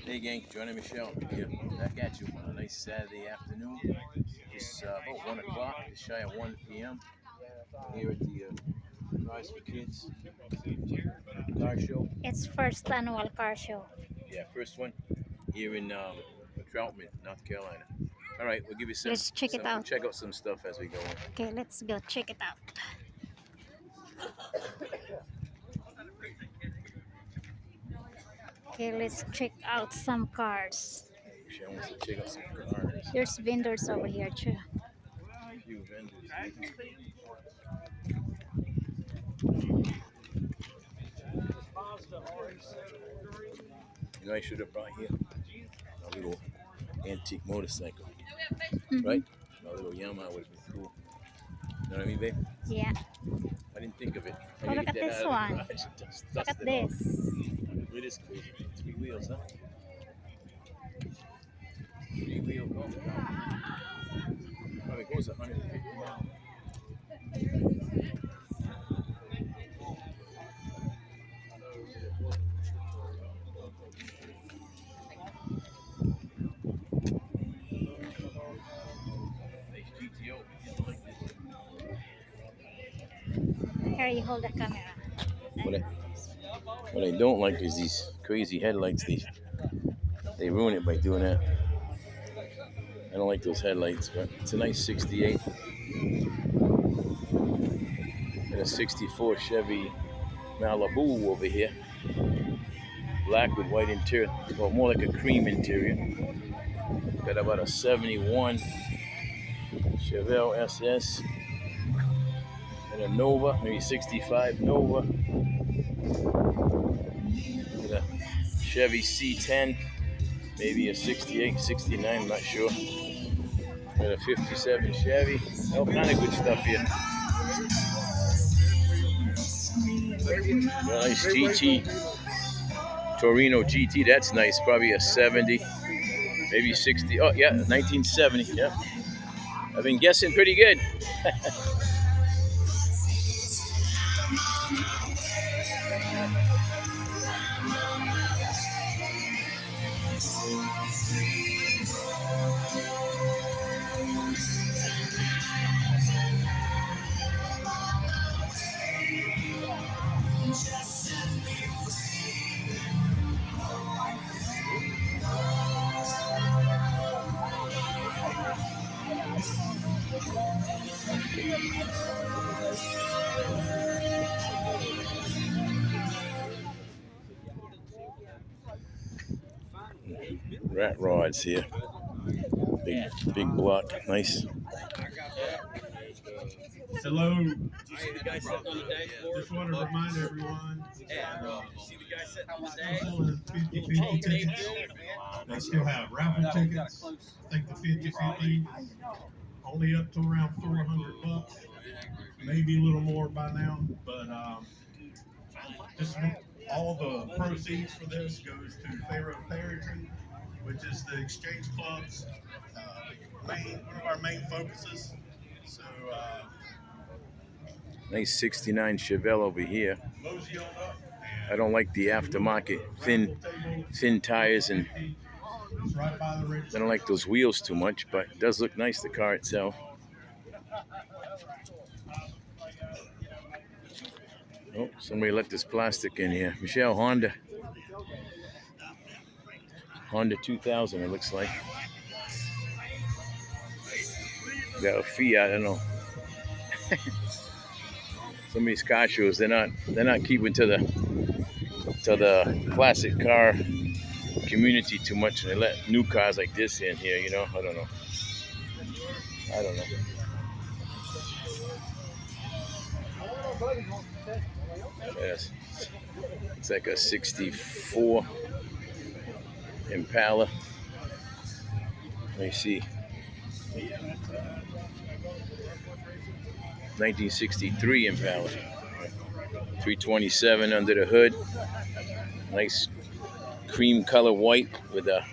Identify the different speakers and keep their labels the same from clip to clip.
Speaker 1: Hey gang, Johnny Michelle here, back at you on a nice Saturday afternoon. It's about 1 o'clock, just shy of 1 p.m. Here at the Cars for Kids car show.
Speaker 2: It's first annual car show.
Speaker 1: Yeah, first one here in Troutman, North Carolina. All right, we'll give you
Speaker 2: Let's check it
Speaker 1: we'll
Speaker 2: out.
Speaker 1: check out some stuff as we go in.
Speaker 2: Okay, let's go check it out. Okay, let's check out some cars.
Speaker 1: Michelle wants to check out some cars.
Speaker 2: There's vendors over here too.
Speaker 1: A few vendors. You know, I should have brought here a little antique motorcycle,
Speaker 2: Mhm.
Speaker 1: right? A little Yamaha would have been cool. You know what I mean, babe?
Speaker 2: Yeah.
Speaker 1: I didn't think of it. I
Speaker 2: Oh,
Speaker 1: gotta
Speaker 2: look
Speaker 1: get
Speaker 2: at
Speaker 1: that
Speaker 2: this
Speaker 1: out of the
Speaker 2: one.
Speaker 1: garage and just
Speaker 2: Look
Speaker 1: dust
Speaker 2: at
Speaker 1: it off.
Speaker 2: this.
Speaker 1: Look at this crazy. 3 wheels, huh? 3 wheel golf cart. Probably goes 150 miles. Nice GTO. I like this.
Speaker 2: Here, you hold the camera.
Speaker 1: What I, what I don't like is these crazy headlights. They ruin it by doing that. I don't like those headlights, but it's a nice 68 and a 64 Chevy Malibu over here. Black with white interior. Well, more like a cream interior. Got about a 71 Chevelle SS and a Nova, maybe 65 Nova. With a Chevy C10, maybe a 68, 69, I'm not sure. Got a 57 Chevy. All kind of good stuff here. Nice GT. Torino GT, that's nice. Probably a 70, maybe 60. Oh, yeah, 1970. Yeah. I've been guessing pretty good. Rat rods here. Big block. Nice.
Speaker 3: Hello. Just want to remind everyone. Still have 50/50 tickets. They still have raffle tickets. I think the 50/50 only up to around $400, maybe a little more by now. But just all the proceeds for this goes to Pharaoh Pageantry, which is the Exchange Club's one of our main focuses. So.
Speaker 1: Nice 69 Chevelle over here.
Speaker 3: Mosey on up.
Speaker 1: I don't like the aftermarket thin tires, and
Speaker 3: It's right by the ridge.
Speaker 1: I don't like those wheels too much, but it does look nice, the car itself. Oh, somebody left this plastic in here. Michelle, Honda 2000, it looks like. Got a Fiat, I don't know. Some of these car shows, they're not keeping to the classic car community too much, and they let new cars like this in here. You know, I don't know. Yes, it's like a 64 Impala. Let me see. 1963 Impala. 327 under the hood. Nice cream color white with that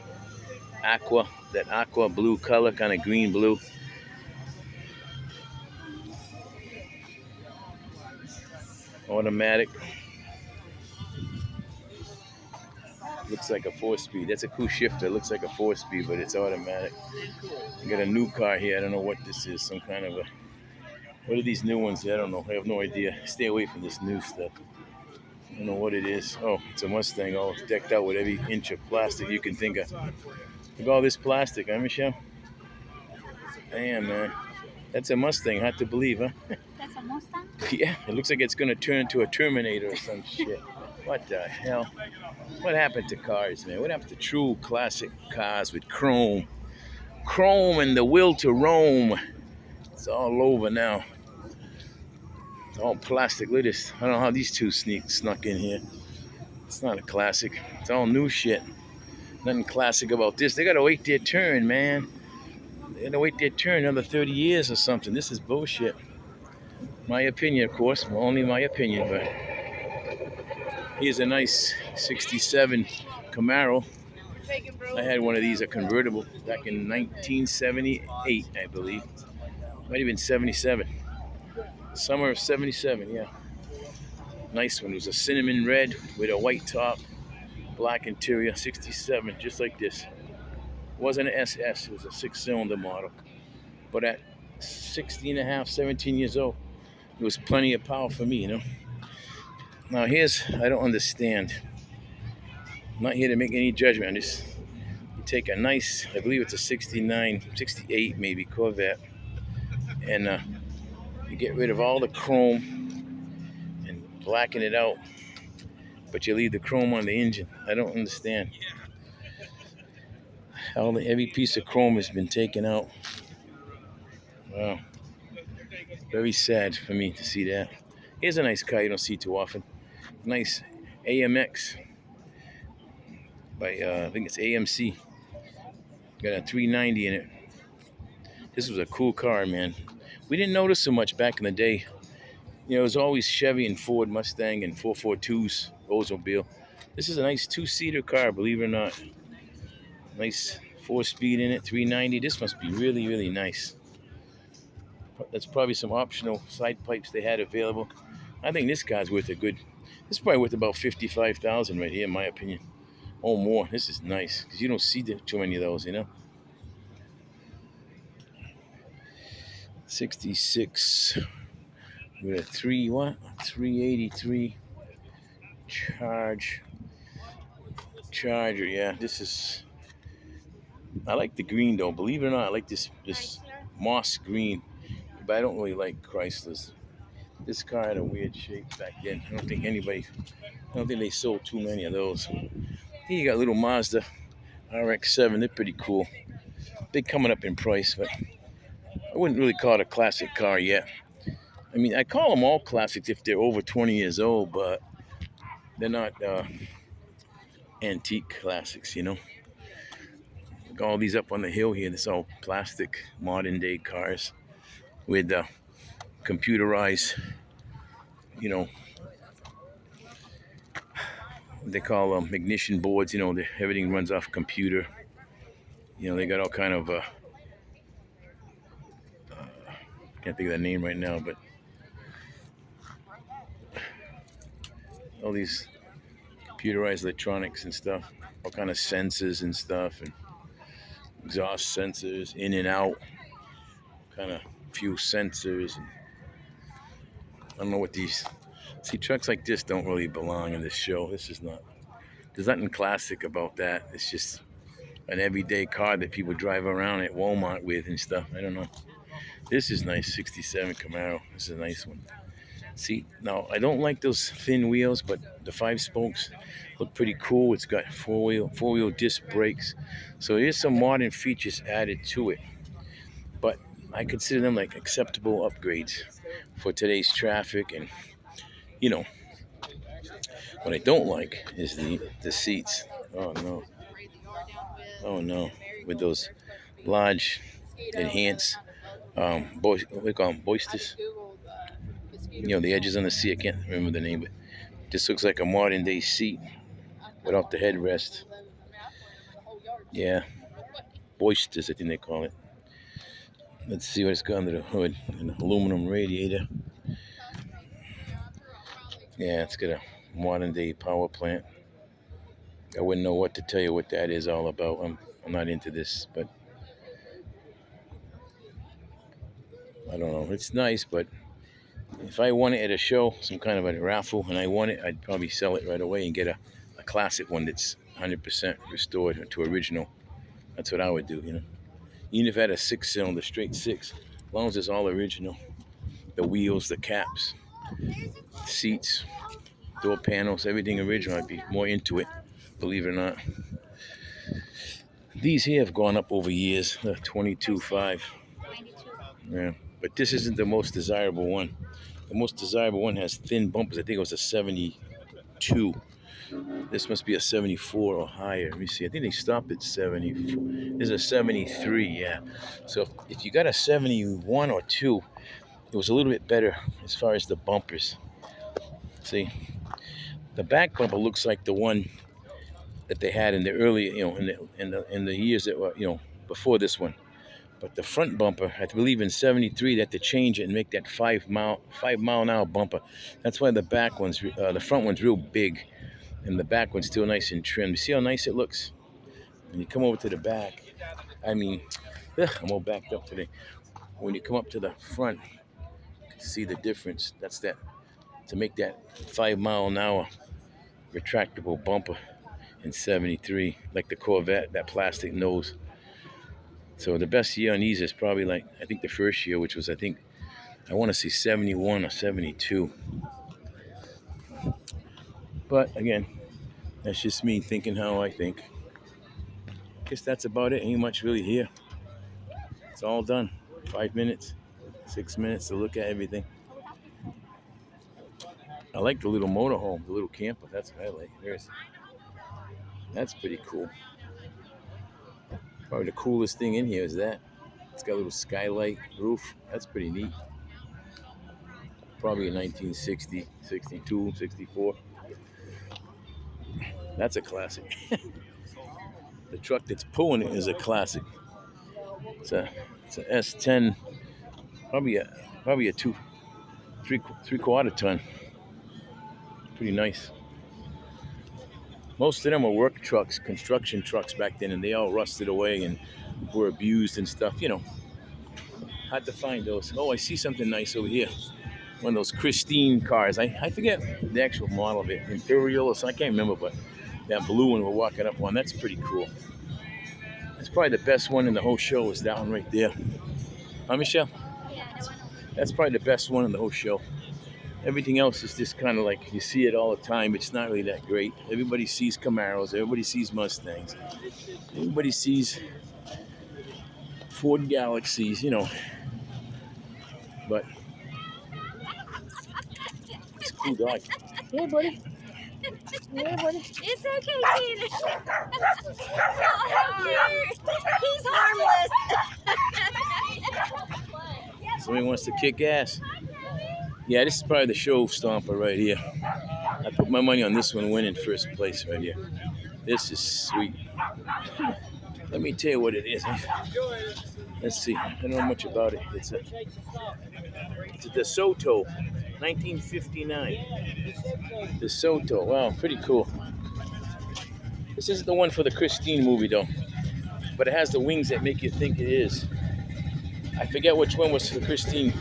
Speaker 1: aqua blue color, kind of green blue. Automatic. Looks like a 4-speed. That's a cool shifter. It looks like a 4-speed, but it's automatic. I got a new car here. I don't know what this is. Some kind of a. What are these new ones? I don't know. I have no idea. Stay away from this new stuff. I don't know what it is. Oh, it's a Mustang all decked out with every inch of plastic you can think of. Look at all this plastic, huh, Michelle? Damn, man. That's a Mustang. Hard to believe, huh?
Speaker 2: That's a Mustang?
Speaker 1: Yeah, it looks like it's going to turn into a Terminator or some shit. What the hell? What happened to cars, man? What happened to true classic cars with chrome? Chrome and the will to roam. It's all over now. It's all plastic. Look at this. I don't know how these two snuck in here. It's not a classic. It's all new shit. Nothing classic about this. They got to wait their turn, man. They got to wait their turn another 30 years or something. This is bullshit. My opinion, of course. Well, only my opinion, but here's a nice 67 Camaro. I had one of these, a convertible, back in 1978, I believe. Might have been 77. Summer of 77, yeah. Nice one. It was a cinnamon red with a white top, black interior, 67, just like this. It wasn't an SS, it was a 6-cylinder model. But at 16 and a half, 17 years old, it was plenty of power for me, you know. Now here's, I don't understand. I'm not here to make any judgment on this. You take a nice, I believe it's a 69, 68 maybe, Corvette, and you get rid of all the chrome and blacken it out, but you leave the chrome on the engine. I don't understand. Every piece of chrome has been taken out. Wow. Very sad for me to see that. Here's a nice car you don't see too often. Nice AMX by, I think it's AMC. Got a 390 in it. This was a cool car, man. We didn't notice so much back in the day. You know, it was always Chevy and Ford Mustang and 442s, Oldsmobile. This is a nice 2-seater car, believe it or not. Nice 4-speed in it, 390. This must be really, really nice. That's probably some optional side pipes they had available. I think this car's worth a good. This is probably worth about $55,000 right here, in my opinion. Oh, more. This is nice because you don't see too many of those, you know. 66 with a 383 Charger. Yeah, this is. I like the green though. Believe it or not, I like this moss green, but I don't really like Chryslers. This car had a weird shape back then. I don't think they sold too many of those. Here you got little Mazda RX-7. They're pretty cool. They're coming up in price, but I wouldn't really call it a classic car yet. I mean, I call them all classics if they're over 20 years old, but they're not antique classics, you know. Look, all these up on the hill here, this all plastic modern day cars with computerized, you know, what they call ignition boards. You know, everything runs off computer. You know, they got all kind of can't think of that name right now, but all these computerized electronics and stuff, all kind of sensors and stuff, and exhaust sensors, in and out, kind of few sensors. And I don't know what these. See, trucks like this don't really belong in this show. This is not. There's nothing classic about that. It's just an everyday car that people drive around at Walmart with and stuff. I don't know. This is nice, 67 Camaro. This is a nice one. See, now I don't like those thin wheels, but the 5 spokes look pretty cool. It's got four-wheel disc brakes, so there's some modern features added to it. But I consider them like acceptable upgrades for today's traffic. And you know, what I don't like is the seats. Oh no, with those large enhanced what do you call them, boisters? You know, the edges on the seat. I can't remember the name, but this looks like a modern day seat without the headrest. Yeah, boisters, I think they call it. Let's see what it's got under the hood. An aluminum radiator. Yeah, it's got a modern day power plant. I wouldn't know what to tell you what that is all about. I'm not into this, but I don't know. It's nice, but if I won it at a show, some kind of a raffle, and I won it, I'd probably sell it right away and get a classic one that's 100% restored to original. That's what I would do, you know. Even if it had a 6-cylinder, straight six, as long as it's all original. The wheels, the caps, seats, door panels, everything original. I'd be more into it, believe it or not. These here have gone up over years, 22.5. Yeah, but this isn't the most desirable one. The most desirable one has thin bumpers. I think it was a 72. This must be a 74 or higher. Let me see. I think they stopped at 74. This is a 73, yeah. So if you got a 71 or 2, it was a little bit better as far as the bumpers. See, the back bumper looks like the one that they had in the early, you know, in the years that were, you know, before this one. But the front bumper, I believe in 73, they had to change it and make that 5 mile an hour bumper. That's why the the front one's real big, and the back one's still nice and trim. You see how nice it looks? When you come over to the back, I mean, I'm all backed up today. When you come up to the front, you can see the difference. That's that, to make that 5 mile an hour retractable bumper in 73, like the Corvette, that plastic nose. So the best year on these is probably, like, I think the first year, which was, I want to say 71 or 72. But again, that's just me thinking how I think. Guess that's about it. Ain't much really here. It's all done. 5 minutes, 6 minutes to look at everything. I like the little motorhome, the little camper. That's what I like. That's pretty cool. Probably the coolest thing in here is that. It's got a little skylight roof. That's pretty neat. Probably a 1960, 62, 64. That's a classic. The truck that's pulling it is a classic. It's a S10, probably a 3/4 ton. Pretty nice. Most of them were work trucks, construction trucks back then, and they all rusted away and were abused and stuff. You know, hard to find those. Oh, I see something nice over here. One of those Christine cars. I forget the actual model of it. Imperial or something. I can't remember, but that blue one we're walking up on, that's pretty cool. That's probably the best one in the whole show is that one right there. Huh, Michelle? That's probably the best one in the whole show. Everything else is just kind of like, you see it all the time. It's not really that great. Everybody sees Camaros. Everybody sees Mustangs. Everybody sees Ford Galaxies, you know. But it's a cool dog. Yeah, buddy. Yeah, buddy.
Speaker 2: It's okay, Peter. Oh, how cute. He's harmless.
Speaker 1: Somebody wants to kick ass. Yeah, this is probably the show stomper right here. I put my money on this one winning first place right here. This is sweet. Let me tell you what it is. Let's see. I don't know much about it. It's a DeSoto, 1959. DeSoto. Wow, pretty cool. This isn't the one for the Christine movie though, but it has the wings that make you think it is. I forget which one was for the Christine.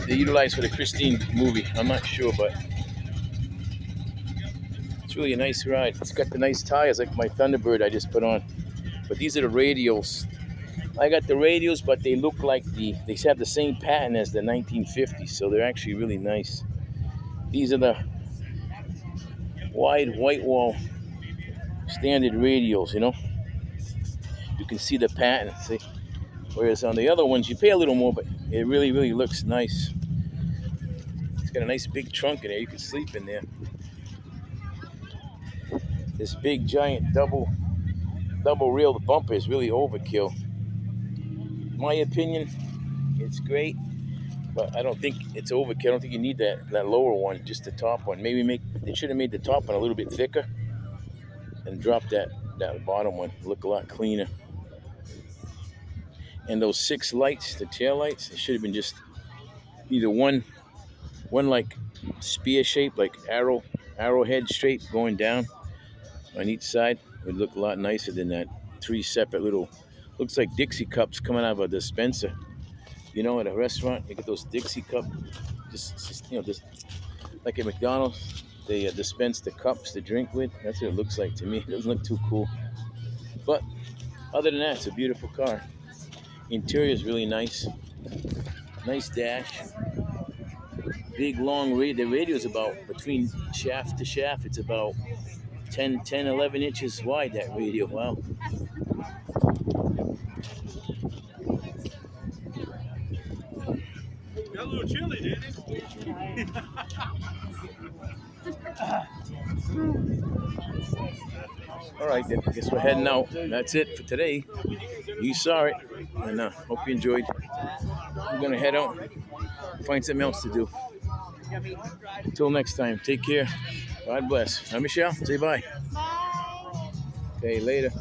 Speaker 1: They utilized for the Christine movie. I'm not sure, but it's really a nice ride. It's got the nice tires like my Thunderbird I just put on. But these are the radials. I got the radials, but they look like they have the same pattern as the 1950s, so they're actually really nice. These are the wide white wall standard radials, you know. You can see the pattern, see? Whereas on the other ones, you pay a little more, but it really, really looks nice. It's got a nice big trunk in there. You can sleep in there. This big, giant, double railed bumper is really overkill. In my opinion, it's great, but I don't think it's overkill. I don't think you need that lower one, just the top one. Maybe they should have made the top one a little bit thicker and dropped that bottom one. Look a lot cleaner. And those 6 lights, the tail lights, it should have been just either one like spear shape, like arrowhead straight going down, on each side would look a lot nicer than that 3 separate little, looks like Dixie cups coming out of a dispenser. You know, at a restaurant, you get those Dixie cup, just like at McDonald's, they dispense the cups to drink with. That's what it looks like to me. It doesn't look too cool. But other than that, it's a beautiful car. Interior is really nice. Nice dash. Big, long radio. The radio is about, between shaft to shaft, it's about 11 inches wide, that radio. Wow.
Speaker 3: Got a little chilly, didn't it?
Speaker 1: All right, then. I guess we're heading out. That's it for today. You saw it, and hope you enjoyed. We're gonna head out, find something else to do. Until next time, take care. God bless. Hi, Michelle. Say bye.
Speaker 2: Bye.
Speaker 1: Okay, later.